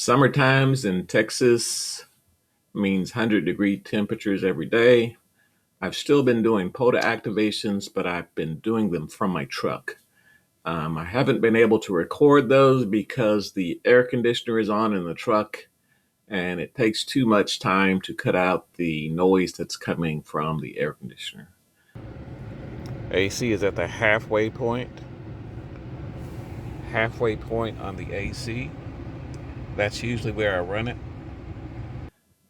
Summer times in Texas means 100-degree temperatures every day. I've still been doing POTA activations, but I've been doing them from my truck. I haven't been able to record those because the air conditioner is on in the truck and it takes too much time to cut out the noise that's coming from the air conditioner. AC is at the halfway point on the AC. That's usually where I run it.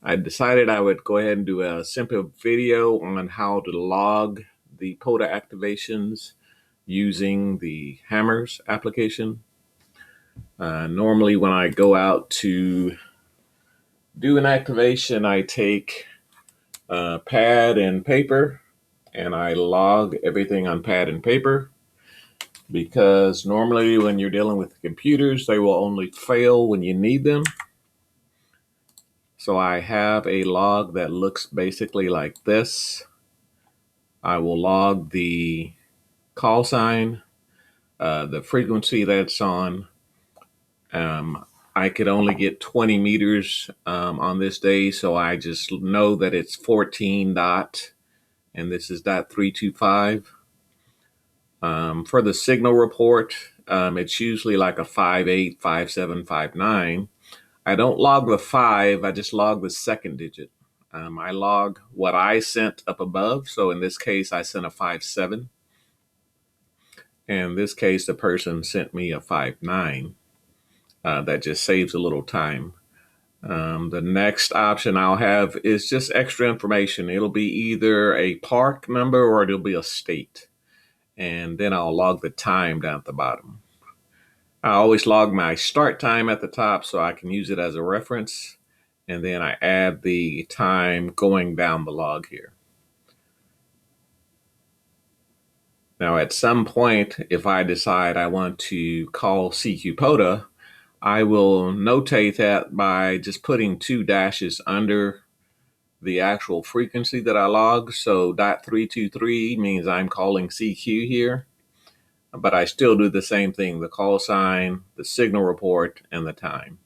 I decided I would go ahead and do a simple video on how to log the POTA activations using the HAMRS application. Normally when I go out to do an activation, I take pad and paper and I log everything on pad and paper, because normally when you're dealing with computers, they will only fail when you need them. So I have a log that looks basically like this. I will log the call sign, the frequency that's on. I could only get 20 meters on this day, so I just know that it's 14 dot, and this is dot 325. For the signal report, it's usually like a 58, 57, 59. I don't log the 5, I just log the second digit. I log what I sent up above. So in this case, I sent a 57. In this case, the person sent me a 59. That just saves a little time. The next option I'll have is just extra information. It'll be either a park number or it'll be a state. And then I'll log the time down at the bottom. I always log my start time at the top so I can use it as a reference. And then I add the time going down the log here. Now, at some point, if I decide I want to call CQ Pota, I will notate that by just putting 2 dashes under the actual frequency that I log. So dot 323 means I'm calling CQ here, but I still do the same thing: the call sign, the signal report, and the time.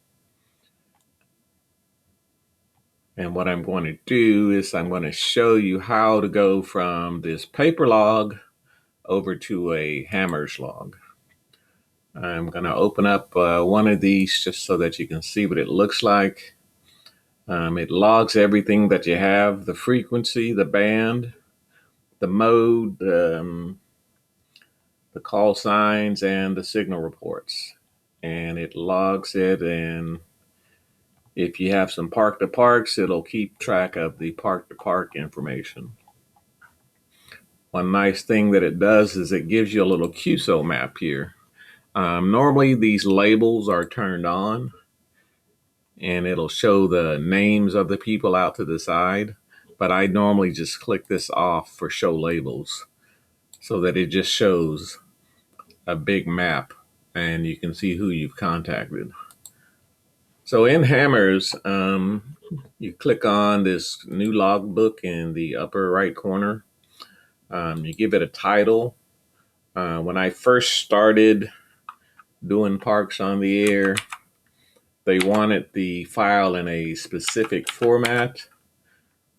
And what I'm going to do is I'm going to show you how to go from this paper log over to a HAMRS log. I'm going to open up one of these just so that you can see what it looks like. It logs everything that you have: the frequency, the band, the mode, the call signs, and the signal reports. And it logs it, and if you have some park to parks, it'll keep track of the park to park information. One nice thing that it does is it gives you a little QSO map here. Normally these labels are turned on and it'll show the names of the people out to the side, but I normally just click this off for show labels so that it just shows a big map and you can see who you've contacted. So in HAMRS, you click on this new logbook in the upper right corner. You give it a title. When I first started doing parks on the air, they wanted the file in a specific format,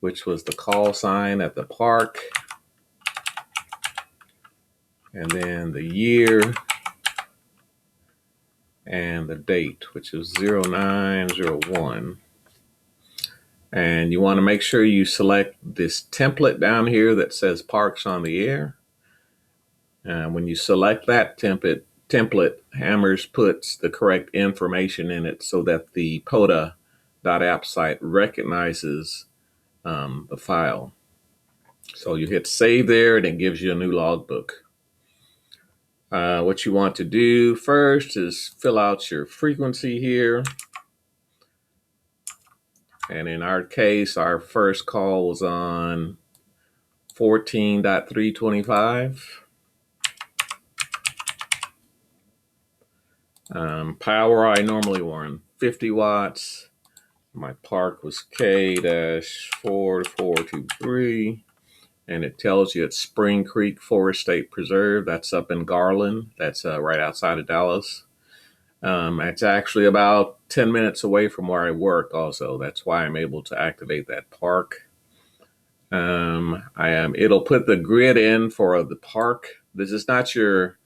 which was the call sign at the park, and then the year and the date, which is 0901. And you want to make sure you select this template down here that says Parks on the Air. When you select that template, HAMRS puts the correct information in it so that the pota.app site recognizes the file. So you hit save there and it gives you a new logbook. What you want to do first is fill out your frequency here. And in our case, our first call was on 14.325. Power, I normally run 50 watts. My park was K-44423. And it tells you it's Spring Creek Forest State Preserve. That's up in Garland. That's right outside of Dallas. It's actually about 10 minutes away from where I work also. That's why I'm able to activate that park. It'll put the grid in for the park. This is not your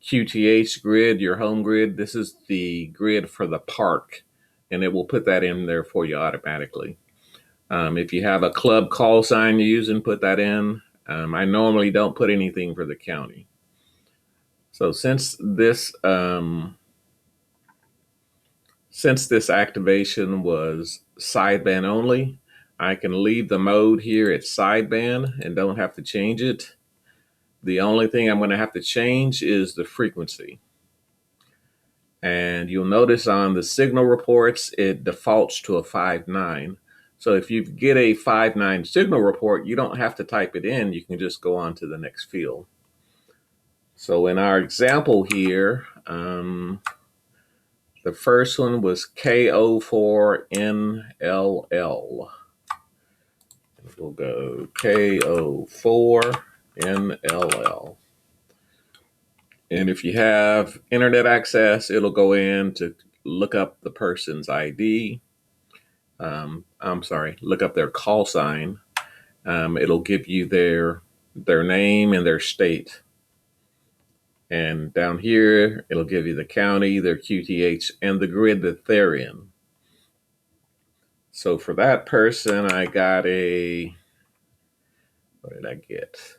QTH grid, your home grid. This is the grid for the park, and it will put that in there for you automatically. If you have a club call sign you use and put that in, I normally don't put anything for the county. So since this activation was sideband only, I can leave the mode here at sideband and don't have to change it. The only thing I'm going to have to change is the frequency. And you'll notice on the signal reports, it defaults to a 5.9. So if you get a 5.9 signal report, you don't have to type it in. You can just go on to the next field. So in our example here, the first one was KO4NLL. We'll go KO4NLL. And if you have internet access, it'll go in to look up the person's ID. Look up their call sign. It'll give you their name and their state. And down here, it'll give you the county, their QTH, and the grid that they're in. So for that person, I got what did I get?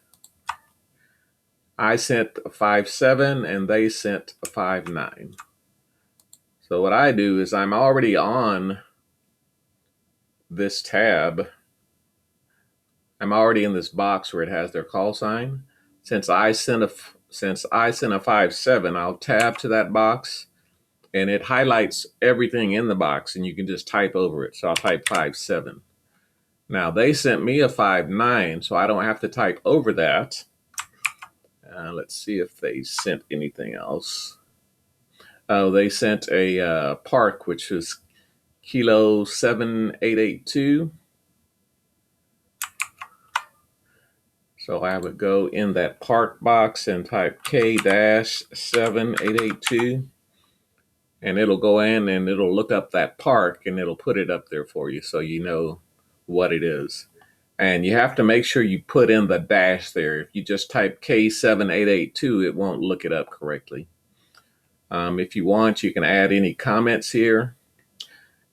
I sent a 5.7 and they sent a 5.9. So what I do is I'm already on this tab. I'm already in this box where it has their call sign. Since I sent a 5.7, I'll tab to that box and it highlights everything in the box and you can just type over it. So I'll type 5.7. Now they sent me a 5.9, so I don't have to type over that. Let's see if they sent anything else. Oh, they sent a park, which is Kilo 7882. So I would go in that park box and type K-7882. And it'll go in and it'll look up that park and it'll put it up there for you so you know what it is. And you have to make sure you put in the dash there. If you just type K7882, it won't look it up correctly. If you want, you can add any comments here.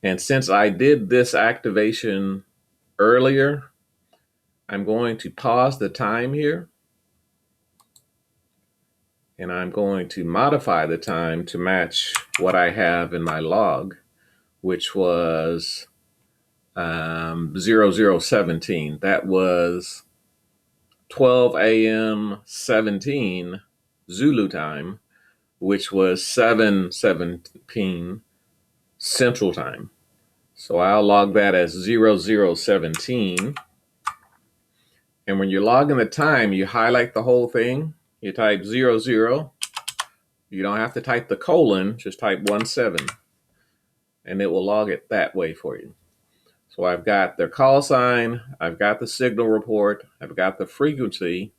And since I did this activation earlier, I'm going to pause the time here. And I'm going to modify the time to match what I have in my log, which was 0017. That was 12 a.m. 17 Zulu time, which was 7:17 Central time. So I'll log that as 0017. And when you're logging the time, you highlight the whole thing. You type 00. You don't have to type the colon, just type 17. And it will log it that way for you. So I've got their call sign, I've got the signal report, I've got the frequency.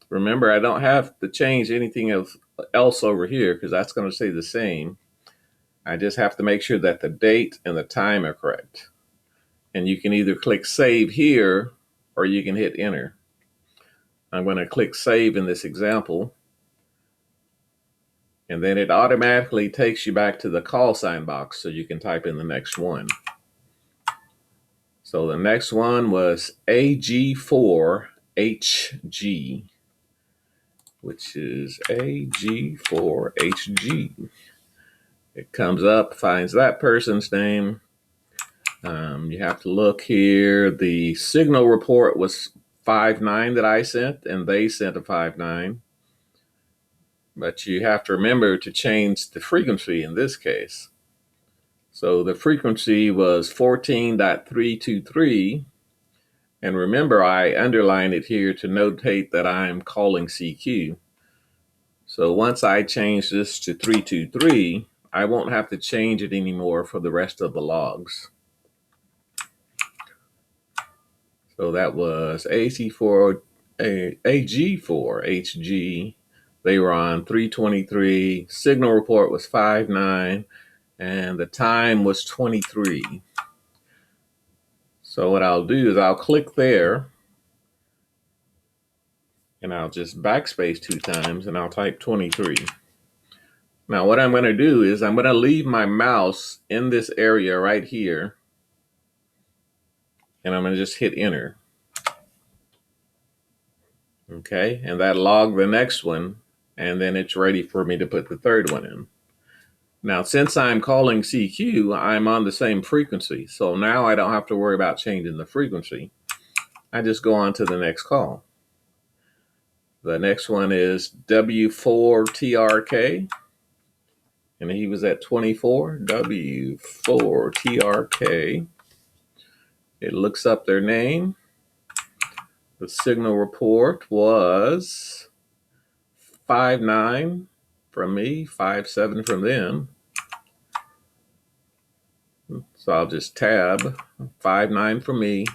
Remember, I don't have to change anything else over here because that's going to stay the same. I just have to make sure that the date and the time are correct. And you can either click save here or you can hit enter. I'm going to click save in this example. And then it automatically takes you back to the call sign box so you can type in the next one. So the next one was AG4HG, which is AG4HG. It comes up, finds that person's name. You have to look here. The signal report was 5.9 that I sent, and they sent a 5.9. But you have to remember to change the frequency in this case. So the frequency was 14.323. And remember, I underlined it here to notate that I'm calling CQ. So once I change this to 323, I won't have to change it anymore for the rest of the logs. So that was AG4HG. They were on 323. Signal report was 59, and the time was 23. So what I'll do is I'll click there, and I'll just backspace 2 times, and I'll type 23. Now what I'm going to do is I'm going to leave my mouse in this area right here, and I'm going to just hit enter. Okay, and that logged the next one, and then it's ready for me to put the third one in. Now, since I'm calling CQ, I'm on the same frequency, so now I don't have to worry about changing the frequency. I just go on to the next call. The next one is W4TRK, and he was at 24, W4TRK. It looks up their name. The signal report was 59 from me, 57 from them. So I'll just tab 59 from me,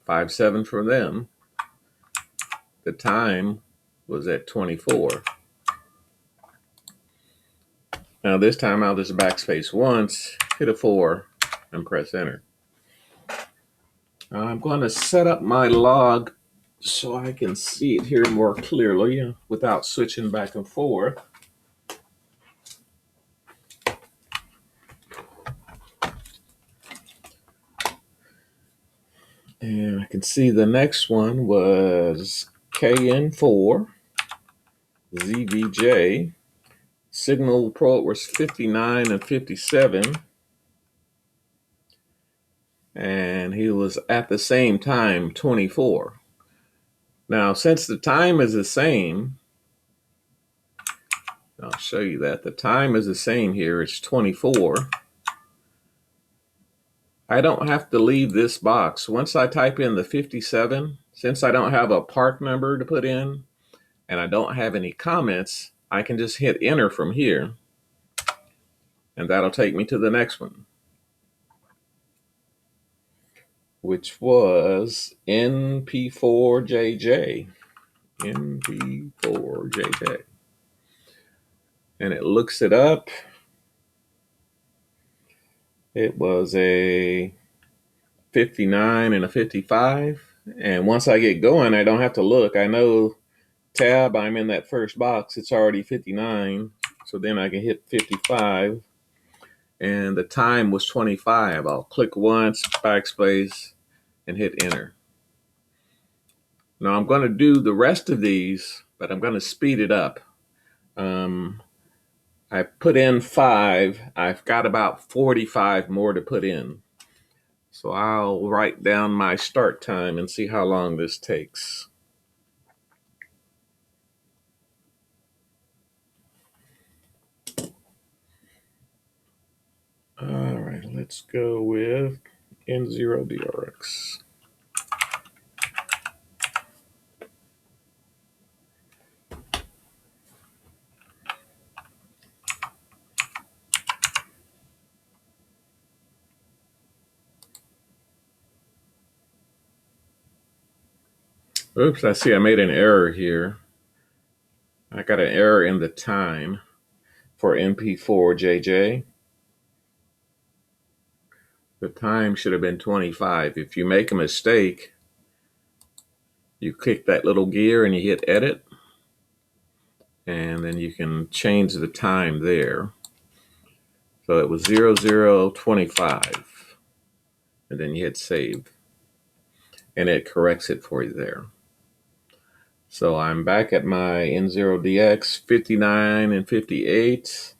57 from them. The time was at 24. Now this time I'll just backspace once, hit a 4, and press enter. I'm going to set up my log so I can see it here more clearly without switching back and forth. And I can see the next one was KN4 ZVJ. Signal report was 59 and 57. And he was at the same time 24. Now, since the time is the same, I'll show you that. The time is the same here. It's 24. I don't have to leave this box. Once I type in the 57, since I don't have a part number to put in and I don't have any comments, I can just hit enter from here, and that'll take me to the next one, which was NP4JJ. NP4JJ. And it looks it up. It was a 59 and a 55. And once I get going, I don't have to look. I know tab, I'm in that first box. It's already 59. So then I can hit 55. And the time was 25. I'll click once, backspace, and hit enter. Now I'm going to do the rest of these, but I'm going to speed it up. I put in 5. I've got about 45 more to put in. So I'll write down my start time and see how long this takes. All right, let's go with N0DRX. Oops, I see I made an error here. I got an error in the time for NP4JJ. The time should have been 25. If you make a mistake, you click that little gear and you hit edit, and then you can change the time there. So it was 0025, and then you hit save, and it corrects it for you there. So I'm back at my N0DX 59 and 58,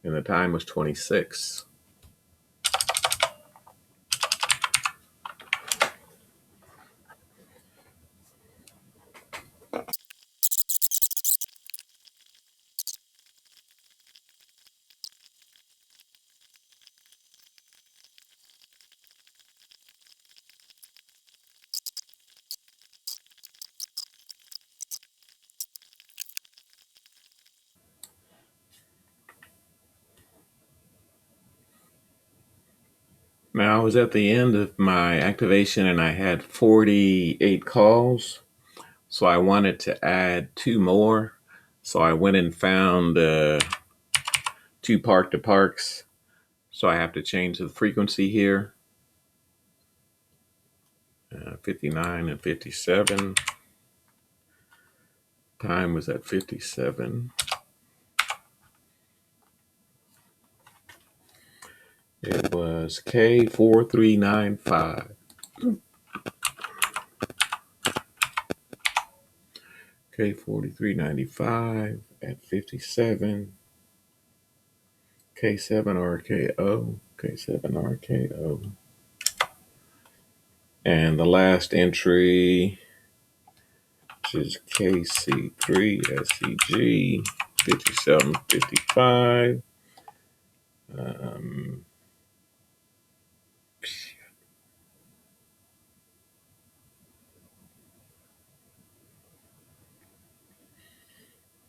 and the time was 26. Now I was at the end of my activation and I had 48 calls. So I wanted to add 2 more. So I went and found 2 park-to-parks. So I have to change the frequency here. 59 and 57. Time was at 57. It was K4395. K4395 at 57. K7RKO. K7RKO. And the last entry, which is KC3SEG 5755.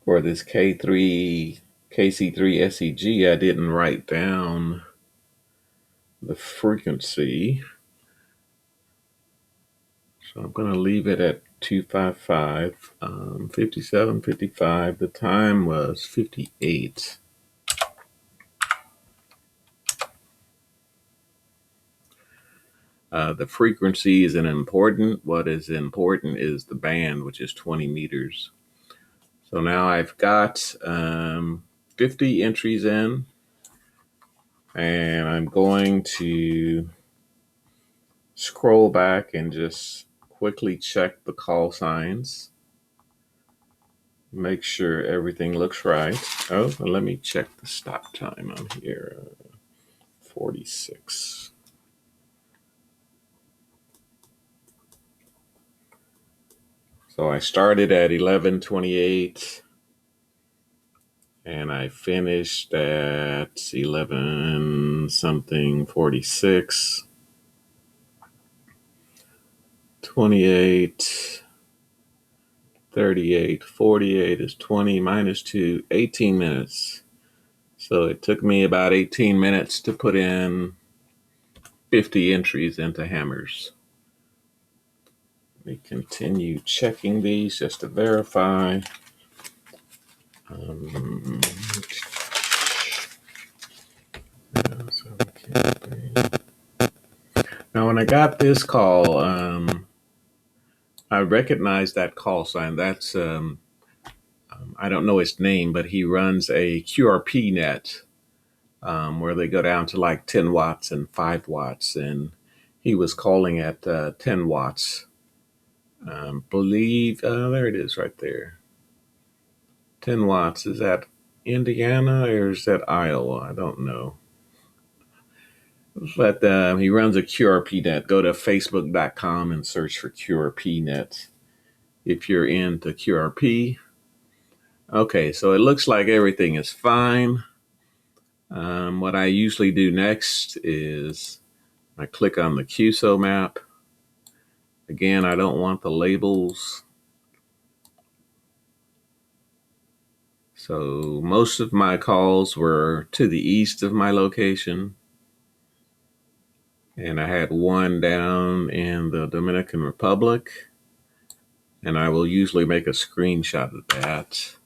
For this KC3SEG, I didn't write down the frequency. So I'm going to leave it at 255, 5755. The time was 58. The frequency isn't important. What is important is the band, which is 20 meters. So now I've got 50 entries in, and I'm going to scroll back and just quickly check the call signs. Make sure everything looks right. Oh, and let me check the stop time on here. 46. So I started at 11:28 and I finished at 11 something 46. 28, 38, 48 is 20 minus 2, 18 minutes. So it took me about 18 minutes to put in 50 entries into HAMRS. Let me continue checking these just to verify. Now, when I got this call, I recognized that call sign. That's, I don't know his name, but he runs a QRP net where they go down to like 10 watts and 5 watts. And he was calling at 10 watts. There it is right there. 10 watts. Is that Indiana or is that Iowa? I don't know. But he runs a QRP net. Go to facebook.com and search for QRP net if you're into QRP. Okay, so it looks like everything is fine. What I usually do next is I click on the QSO map. Again, I don't want the labels. So most of my calls were to the east of my location. And I had one down in the Dominican Republic. And I will usually make a screenshot of that.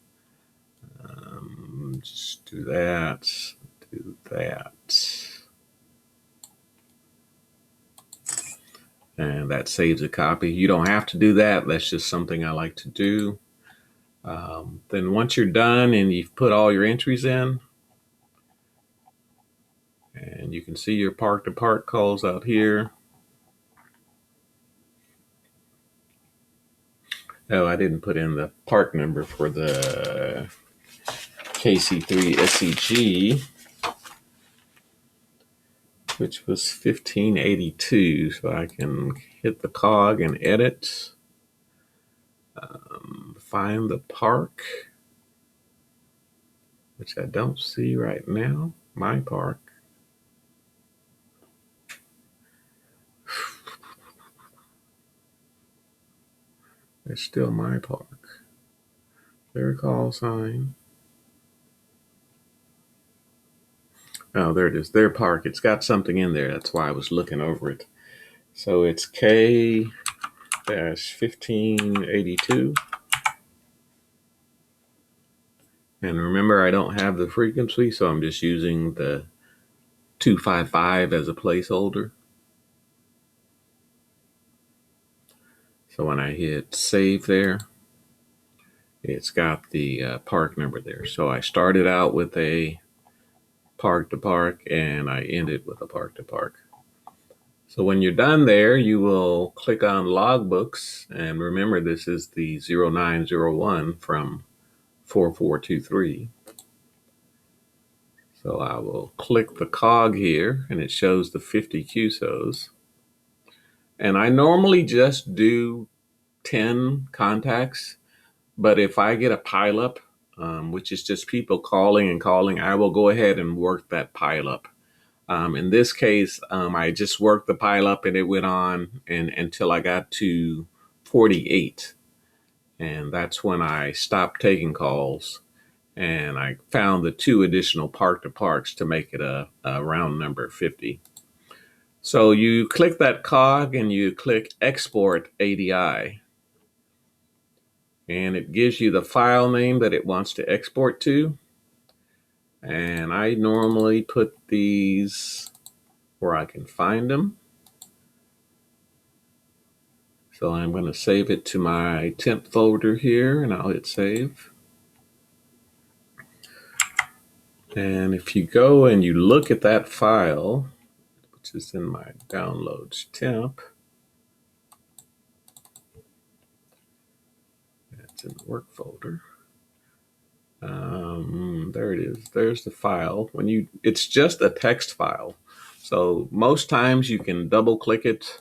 Just do that. Do that. And that saves a copy. You don't have to do that. That's just something I like to do. Then once you're done and you've put all your entries in, and you can see your park-to-park calls out here. Oh, I didn't put in the park number for the KC3SEG, which was 1582. So I can hit the cog and edit. Find the park, which I don't see right now. My park. It's still my park. Their call sign. Oh, there it is. Their park. It's got something in there. That's why I was looking over it. So it's K 1582. And remember, I don't have the frequency, so I'm just using the 255 as a placeholder. So when I hit save there, it's got the park number there. So I started out with a park to park and I ended with a park to park. So when you're done there, you will click on logbooks. And remember, this is the 0901 from 4423. So I will click the cog here and it shows the 50 QSOs. And I normally just do 10 contacts, but if I get a pileup, which is just people calling and calling, I will go ahead and work that pileup. In this case, I just worked the pileup and it went on until I got to 48. And that's when I stopped taking calls and I found the 2 additional park to parks to make it a round number 50. So you click that cog and you click export ADI. And it gives you the file name that it wants to export to. And I normally put these where I can find them. So I'm going to save it to my temp folder here and I'll hit save. And if you go and you look at that file, which is in my downloads temp, that's in the work folder. There it is. There's the file. It's just a text file. So most times you can double click it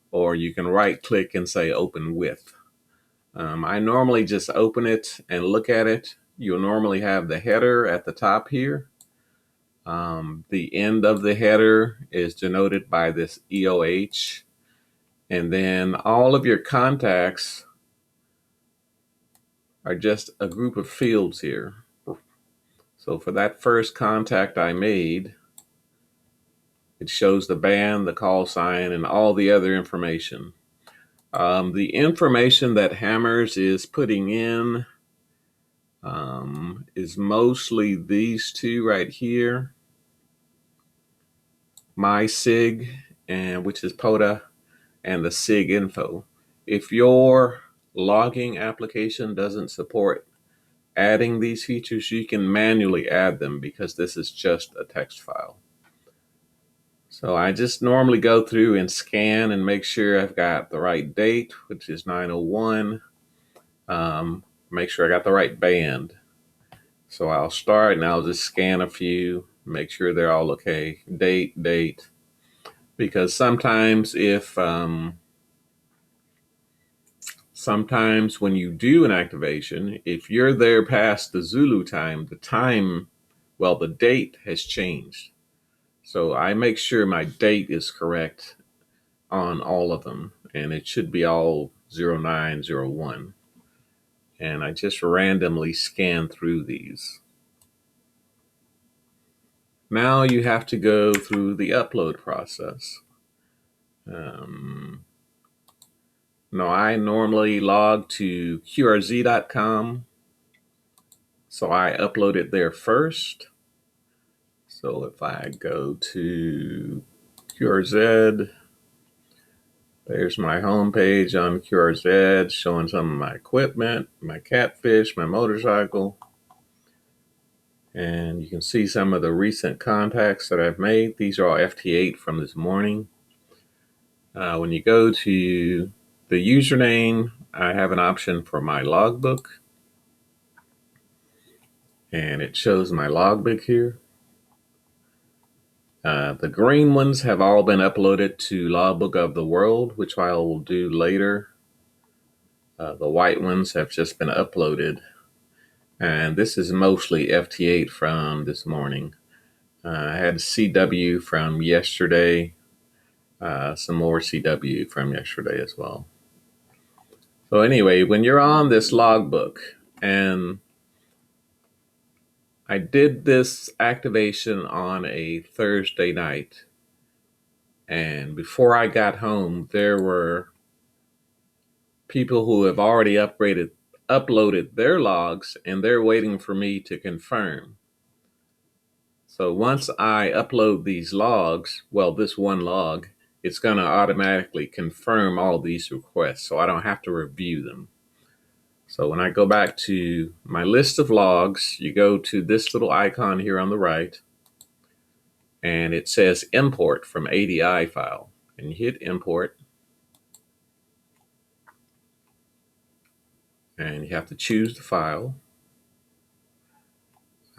or you can right click and say open with. I normally just open it and look at it. You'll normally have the header at the top here. The end of the header is denoted by this EOH. And then all of your contacts are just a group of fields here. So for that first contact I made, it shows the band, the call sign, and all the other information. The information that HAMRS is putting in is mostly these 2 right here. My SIG, which is Pota, and the SIG info. If your logging application doesn't support adding these features, you can manually add them because this is just a text file. So I just normally go through and scan and make sure I've got the right date, which is 901. Make sure I got the right band. So I'll start and I'll just scan a few, make sure they're all okay. Date. Because sometimes sometimes when you do an activation, if you're there past the Zulu time, the date has changed. So I make sure my date is correct on all of them, and it should be all 0901. And I just randomly scan through these. Now you have to go through the upload process. No, I normally log to QRZ.com, so I upload it there first. So if I go to QRZ, there's my homepage on QRZ showing some of my equipment, my catfish, my motorcycle. And you can see some of the recent contacts that I've made. These are all FT8 from this morning. When you go to the username, I have an option for my logbook. And it shows my logbook here. The green ones have all been uploaded to Logbook of the World, which I will do later. The white ones have just been uploaded. And this is mostly FT8 from this morning. I had CW from yesterday, some more CW from yesterday as well. So anyway, when you're on this logbook, and I did this activation on a Thursday night, and before I got home, there were people who have already uploaded their logs, and they're waiting for me to confirm. So once I upload these logs, well, this one log, it's going to automatically confirm all these requests, so I don't have to review them. So when I go back to my list of logs, you go to this little icon here on the right, and it says import from ADI file. And you hit import, and you have to choose the file.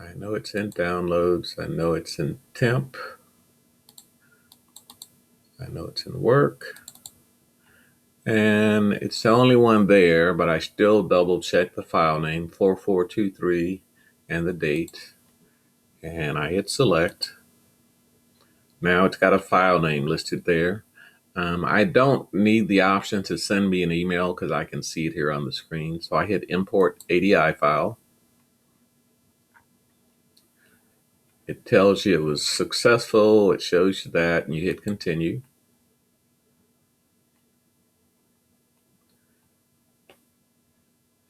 I know it's in downloads. I know it's in temp. I know it's in work. And it's the only one there, but I still double check the file name, 4423, and the date. And I hit select. Now it's got a file name listed there. I don't need the option to send me an email because I can see it here on the screen. So I hit import ADI file. It tells you it was successful. It shows you that, and you hit continue.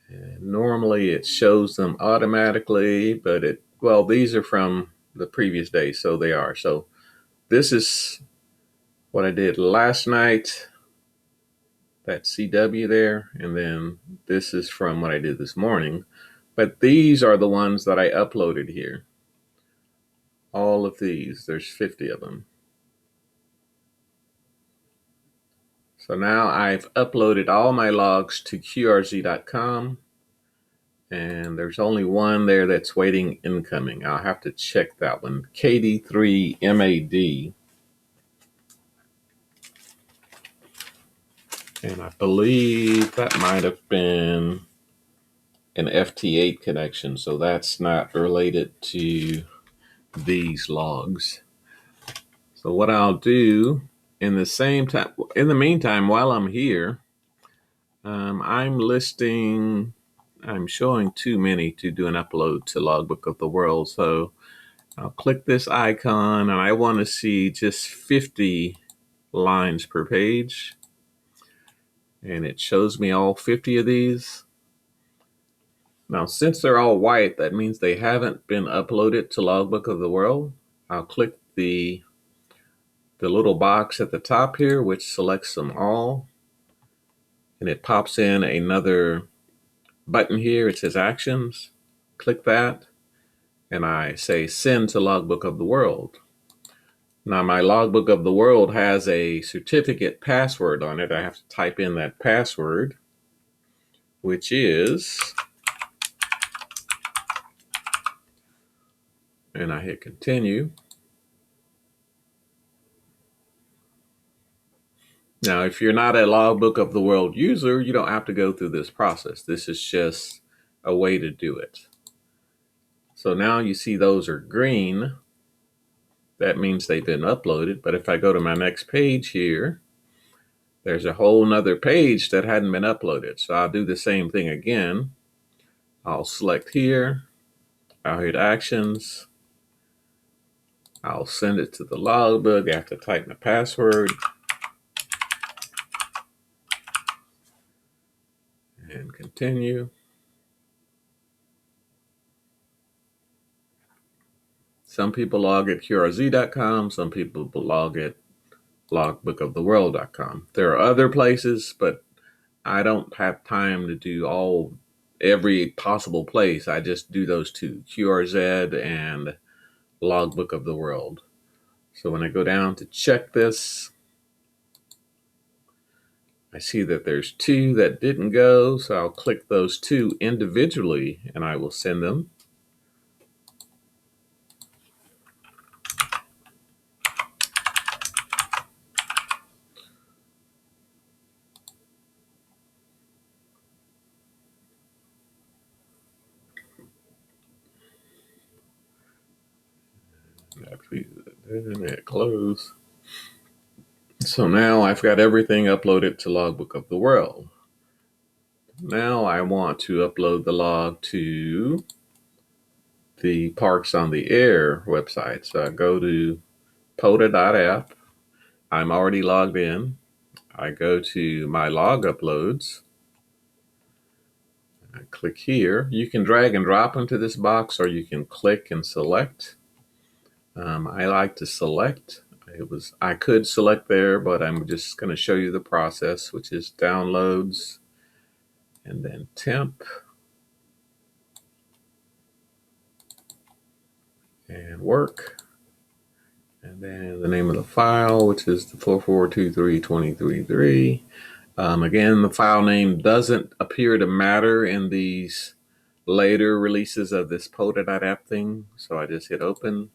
And normally it shows them automatically, but well, these are from the previous day, so they are. So this is what I did last night, that CW there, and then this is from what I did this morning. But these are the ones that I uploaded here. All of these, there's 50 of them. So now I've uploaded all my logs to QRZ.com, and there's only one there that's waiting incoming. I'll have to check that one, KD3MAD. And I believe that might have been an FT8 connection, so that's not related to these logs. So what I'll do in the meantime, while I'm here, I'm showing too many to do an upload to Logbook of the World. So I'll click this icon, and I want to see just 50 lines per page. And it shows me all 50 of these. Now, since they're all white, that means they haven't been uploaded to Logbook of the World. I'll click the little box at the top here, which selects them all. And it pops in another button here. It says Actions. Click that. And I say Send to Logbook of the World. Now, my Logbook of the World has a certificate password on it. I have to type in that password, which is, and I hit continue. Now, if you're not a Logbook of the World user, you don't have to go through this process. This is just a way to do it. So now you see those are green. That means they've been uploaded. But if I go to my next page here, there's a whole nother page that hadn't been uploaded. So I'll do the same thing again. I'll select here. I'll hit Actions. I'll send it to the logbook. I have to type my password. And continue. Some people log at QRZ.com. Some people log at logbookoftheworld.com. There are other places, but I don't have time to do every possible place. I just do those two, QRZ and Logbook of the World. So when I go down to check this, I see that there's two that didn't go, so I'll click those two individually and I will send them. Close. So now I've got everything uploaded to Logbook of the World. Now I want to upload the log to the Parks on the Air website. So I go to pota.app. I'm already logged in. I go to my log uploads. I click here. You can drag and drop into this box, or you can click and select. I like to select. I could select there, but I'm just going to show you the process, which is downloads and then temp and work. And then the name of the file, which is the 4423233. Again, the file name doesn't appear to matter in these later releases of this pota.app thing. So I just hit open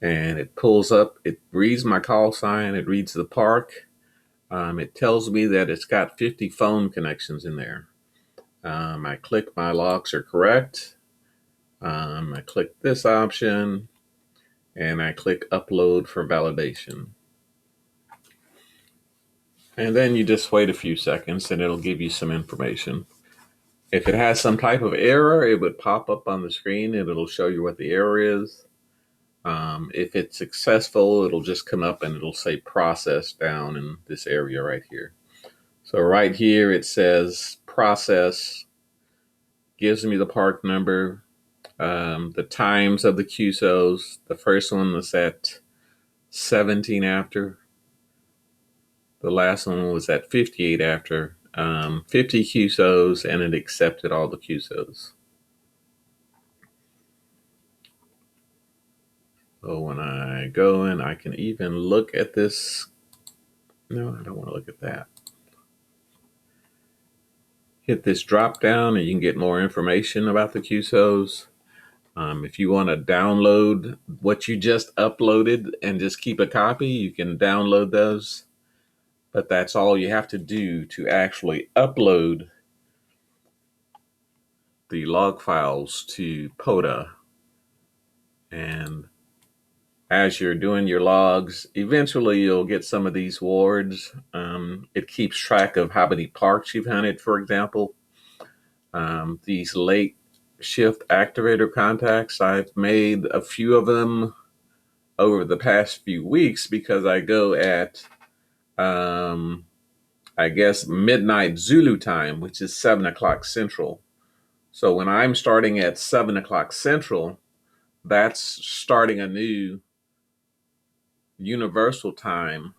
and it pulls up. It reads my call sign. It reads the park. It tells me that it's got 50 phone connections in there. I click my logs are correct. I click this option and I click upload for validation. And then you just wait a few seconds and it'll give you some information. If it has some type of error, it would pop up on the screen and it'll show you what the error is. If it's successful, it'll just come up and it'll say process down in this area right here. So right here, it says process, gives me the park number, the times of the QSOs. The first one was at 17 after. The last one was at 58 after. 50 QSOs, and it accepted all the QSOs. So when I go in, I can even look at this. No, I don't want to look at that. Hit this drop down and you can get more information about the QSOs. If you want to download what you just uploaded and just keep a copy, you can download those. But that's all you have to do to actually upload the log files to Pota. And as you're doing your logs, eventually you'll get some of these wards. It keeps track of how many parks you've hunted, for example. These late shift activator contacts, I've made a few of them over the past few weeks because I go at, I guess, midnight Zulu time, which is 7 o'clock Central. So when I'm starting at 7 o'clock Central, that's starting a new universal time,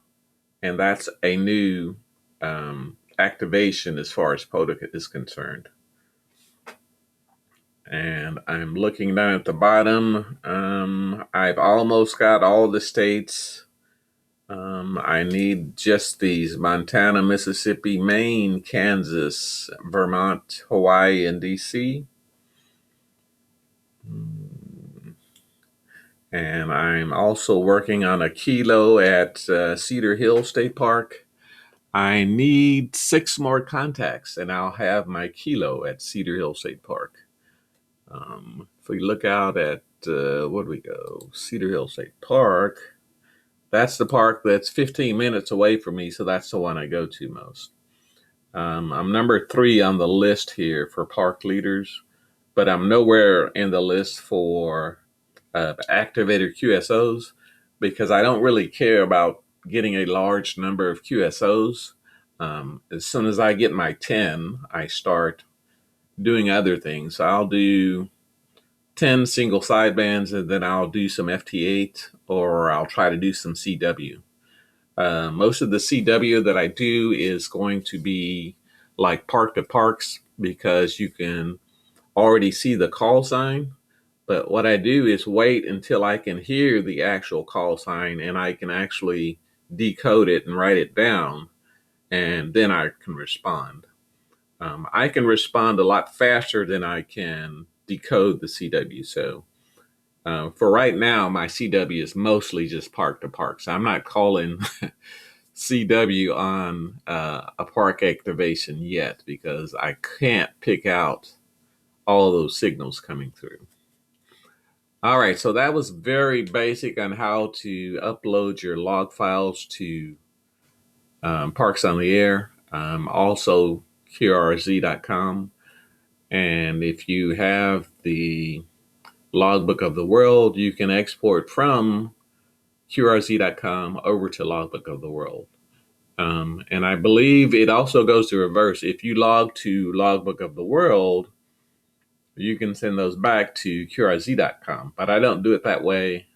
and that's a new activation as far as Pota is concerned. And I'm looking down at the bottom. I've almost got all the states. I need just these: Montana, Mississippi, Maine, Kansas, Vermont, Hawaii, and DC. And I'm also working on a kilo at Cedar Hill State Park. I need 6 more contacts and I'll have my kilo at Cedar Hill State Park. If we look out at, where do we go? Cedar Hill State Park. That's the park that's 15 minutes away from me, so that's the one I go to most. I'm number 3 on the list here for park leaders, but I'm nowhere in the list for activator QSOs because I don't really care about getting a large number of QSOs. As soon as I get my 10, I start doing other things. I'll do 10 single sidebands and then I'll do some FT8 or I'll try to do some CW. Most of the CW that I do is going to be like park to parks because you can already see the call sign. But what I do is wait until I can hear the actual call sign and I can actually decode it and write it down, and then I can respond. I can respond a lot faster than I can decode the CW. So for right now, my CW is mostly just park to park. So I'm not calling CW on a park activation yet because I can't pick out all of those signals coming through. All right, so that was very basic on how to upload your log files to Parks on the Air, also QRZ.com. And if you have the Logbook of the World, you can export from QRZ.com over to Logbook of the World. And I believe it also goes to reverse. If you log to Logbook of the World, you can send those back to QRZ.com, but I don't do it that way.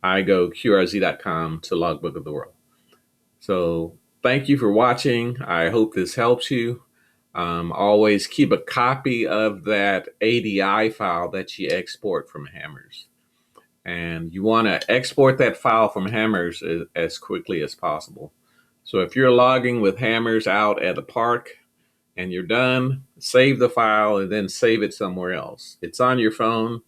I go QRZ.com to Logbook of the World. So thank you for watching. I hope this helps you. Always keep a copy of that ADI file that you export from HAMRS. And you want to export that file from HAMRS as quickly as possible. So if you're logging with HAMRS out at the park and you're done, save the file and then save it somewhere else. It's on your phone.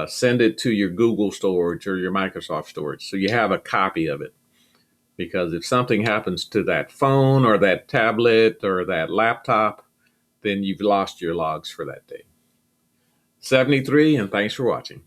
Send it to your Google storage or your Microsoft storage so you have a copy of it. Because if something happens to that phone or that tablet or that laptop, then you've lost your logs for that day. 73, and thanks for watching.